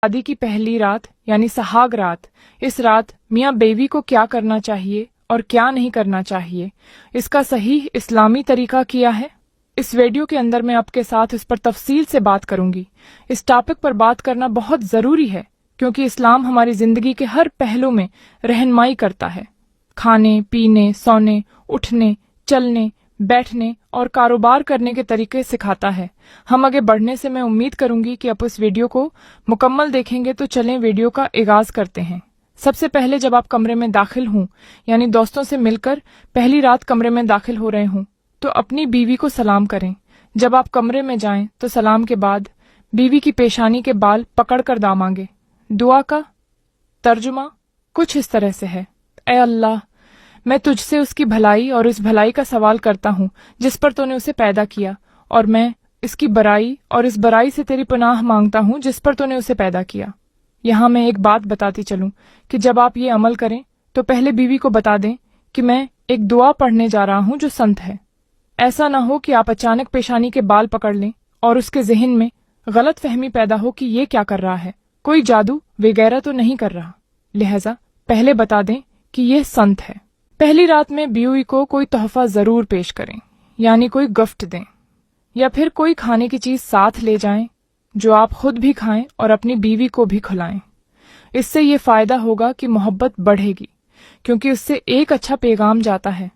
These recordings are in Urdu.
شادی کی پہلی رات یعنی سہاگ رات، اس رات میاں بیوی کو کیا کرنا چاہیے اور کیا نہیں کرنا چاہیے، اس کا صحیح اسلامی طریقہ کیا ہے؟ اس ویڈیو کے اندر میں آپ کے ساتھ اس پر تفصیل سے بات کروں گی۔ اس ٹاپک پر بات کرنا بہت ضروری ہے کیونکہ اسلام ہماری زندگی کے ہر پہلو میں رہنمائی کرتا ہے۔ کھانے، پینے، سونے، اٹھنے، چلنے، بیٹھنے اور کاروبار کرنے کے طریقے سکھاتا ہے۔ ہم آگے بڑھنے سے میں امید کروں گی کہ آپ اس ویڈیو کو مکمل دیکھیں گے، تو چلیں ویڈیو کا آغاز کرتے ہیں۔ سب سے پہلے جب آپ کمرے میں داخل ہوں یعنی دوستوں سے مل کر پہلی رات کمرے میں داخل ہو رہے ہوں تو اپنی بیوی کو سلام کریں۔ جب آپ کمرے میں جائیں تو سلام کے بعد بیوی کی پیشانی کے بال پکڑ کر دعا مانگیں۔ دعا کا ترجمہ کچھ اس طرح سے ہے: اے اللہ، میں تجھ سے اس کی بھلائی اور اس بھلائی کا سوال کرتا ہوں جس پر تو نے اسے پیدا کیا، اور میں اس کی برائی اور اس برائی سے تیری پناہ مانگتا ہوں جس پر تو نے اسے پیدا کیا۔ یہاں میں ایک بات بتاتی چلوں کہ جب آپ یہ عمل کریں تو پہلے بیوی کو بتا دیں کہ میں ایک دعا پڑھنے جا رہا ہوں جو سنت ہے۔ ایسا نہ ہو کہ آپ اچانک پیشانی کے بال پکڑ لیں اور اس کے ذہن میں غلط فہمی پیدا ہو کہ یہ کیا کر رہا ہے، کوئی جادو وغیرہ تو نہیں کر رہا۔ لہٰذا پہلے بتا دیں کہ یہ سنت ہے۔ پہلی رات میں بیوی کو کوئی تحفہ ضرور پیش کریں، یعنی کوئی گفٹ دیں، یا پھر کوئی کھانے کی چیز ساتھ لے جائیں جو آپ خود بھی کھائیں اور اپنی بیوی کو بھی کھلائیں۔ اس سے یہ فائدہ ہوگا کہ محبت بڑھے گی، کیونکہ اس سے ایک اچھا پیغام جاتا ہے۔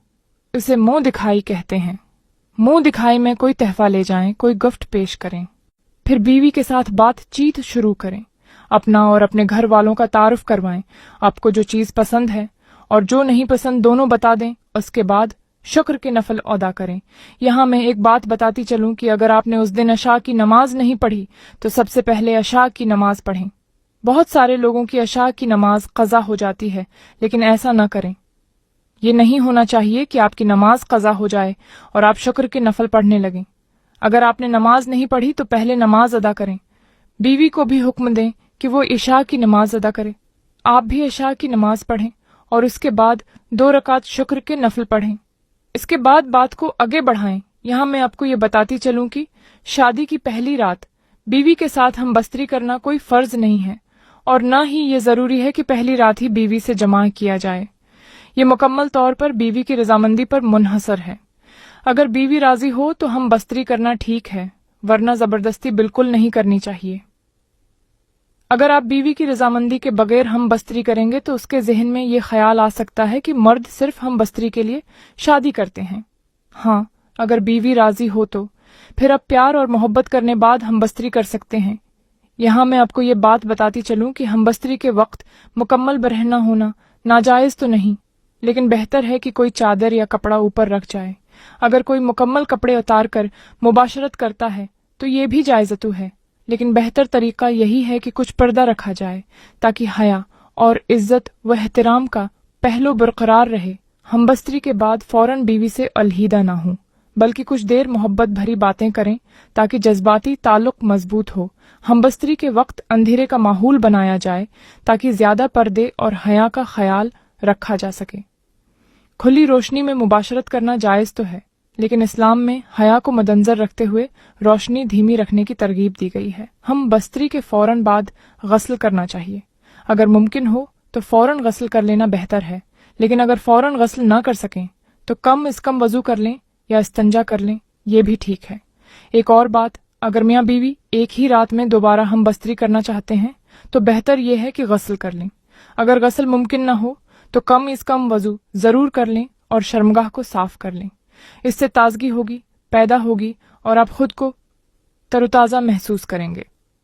اسے منہ دکھائی کہتے ہیں۔ منہ دکھائی میں کوئی تحفہ لے جائیں، کوئی گفٹ پیش کریں، پھر بیوی کے ساتھ بات چیت شروع کریں، اپنا اور اپنے گھر والوں کا تعارف کروائیں، آپ کو جو چیز پسند ہے اور جو نہیں پسند دونوں بتا دیں۔ اس کے بعد شکر کے نفل ادا کریں۔ یہاں میں ایک بات بتاتی چلوں کہ اگر آپ نے اس دن عشاء کی نماز نہیں پڑھی تو سب سے پہلے عشاء کی نماز پڑھیں۔ بہت سارے لوگوں کی عشاء کی نماز قضا ہو جاتی ہے، لیکن ایسا نہ کریں۔ یہ نہیں ہونا چاہیے کہ آپ کی نماز قضا ہو جائے اور آپ شکر کے نفل پڑھنے لگیں۔ اگر آپ نے نماز نہیں پڑھی تو پہلے نماز ادا کریں۔ بیوی کو بھی حکم دیں کہ وہ عشاء کی نماز ادا کرے۔ آپ بھی عشاء کی نماز پڑھیں اور اس کے بعد 2 رکعت شکر کے نفل پڑھیں۔ اس کے بعد بات کو آگے بڑھائیں۔ یہاں میں آپ کو یہ بتاتی چلوں کہ شادی کی پہلی رات بیوی کے ساتھ ہم بستری کرنا کوئی فرض نہیں ہے، اور نہ ہی یہ ضروری ہے کہ پہلی رات ہی بیوی سے جماع کیا جائے۔ یہ مکمل طور پر بیوی کی رضامندی پر منحصر ہے۔ اگر بیوی راضی ہو تو ہم بستری کرنا ٹھیک ہے، ورنہ زبردستی بالکل نہیں کرنی چاہیے۔ اگر آپ بیوی کی رضامندی کے بغیر ہم بستری کریں گے تو اس کے ذہن میں یہ خیال آ سکتا ہے کہ مرد صرف ہم بستری کے لیے شادی کرتے ہیں۔ ہاں، اگر بیوی راضی ہو تو پھر اب پیار اور محبت کرنے بعد ہم بستری کر سکتے ہیں۔ یہاں میں آپ کو یہ بات بتاتی چلوں کہ ہم بستری کے وقت مکمل برہنہ ہونا ناجائز تو نہیں، لیکن بہتر ہے کہ کوئی چادر یا کپڑا اوپر رکھ جائے۔ اگر کوئی مکمل کپڑے اتار کر مباشرت کرتا ہے تو یہ بھی جائزتو ہے، لیکن بہتر طریقہ یہی ہے کہ کچھ پردہ رکھا جائے تاکہ حیا اور عزت و احترام کا پہلو برقرار رہے۔ ہم بستری کے بعد فوراً بیوی سے علیحدہ نہ ہوں، بلکہ کچھ دیر محبت بھری باتیں کریں تاکہ جذباتی تعلق مضبوط ہو۔ ہم بستری کے وقت اندھیرے کا ماحول بنایا جائے تاکہ زیادہ پردے اور حیا کا خیال رکھا جا سکے۔ کھلی روشنی میں مباشرت کرنا جائز تو ہے، لیکن اسلام میں حیا کو مدنظر رکھتے ہوئے روشنی دھیمی رکھنے کی ترغیب دی گئی ہے۔ ہم بستری کے فوراً بعد غسل کرنا چاہیے۔ اگر ممکن ہو تو فوراً غسل کر لینا بہتر ہے، لیکن اگر فوراً غسل نہ کر سکیں تو کم از کم وضو کر لیں یا استنجا کر لیں، یہ بھی ٹھیک ہے۔ ایک اور بات، اگر میاں بیوی ایک ہی رات میں دوبارہ ہم بستری کرنا چاہتے ہیں تو بہتر یہ ہے کہ غسل کر لیں۔ اگر غسل ممکن نہ ہو تو کم از کم وضو ضرور کر لیں اور شرمگاہ کو صاف کر لیں۔ اس سے تازگی ہوگی پیدا ہوگی اور آپ خود کو تر و تازہ محسوس کریں گے۔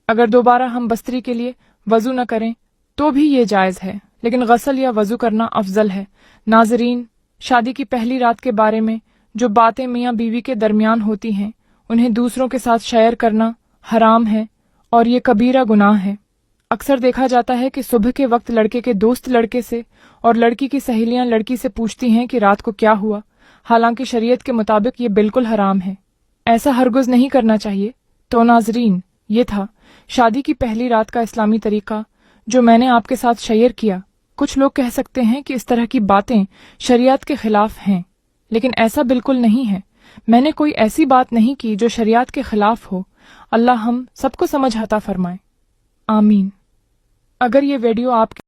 اگر دوبارہ ہم بستری کے لیے وضو نہ کریں تو بھی یہ جائز ہے، لیکن غسل یا وضو کرنا افضل ہے۔ ناظرین، شادی کی پہلی رات کے بارے میں جو باتیں میاں بیوی کے درمیان ہوتی ہیں انہیں دوسروں کے ساتھ شیئر کرنا حرام ہے اور یہ کبیرہ گناہ ہے۔ اکثر دیکھا جاتا ہے کہ صبح کے وقت لڑکے کے دوست لڑکے سے اور لڑکی کی سہیلیاں لڑکی سے پوچھتی ہیں کہ رات کو کیا ہوا، حالانکہ شریعت کے مطابق یہ بالکل حرام ہے۔ ایسا ہرگز نہیں کرنا چاہیے۔ تو ناظرین، یہ تھا شادی کی پہلی رات کا اسلامی طریقہ جو میں نے آپ کے ساتھ شیئر کیا۔ کچھ لوگ کہہ سکتے ہیں کہ اس طرح کی باتیں شریعت کے خلاف ہیں، لیکن ایسا بالکل نہیں ہے۔ میں نے کوئی ایسی بات نہیں کی جو شریعت کے خلاف ہو۔ اللہ ہم سب کو سمجھ عطا فرمائے، آمین۔ اگر یہ ویڈیو آپ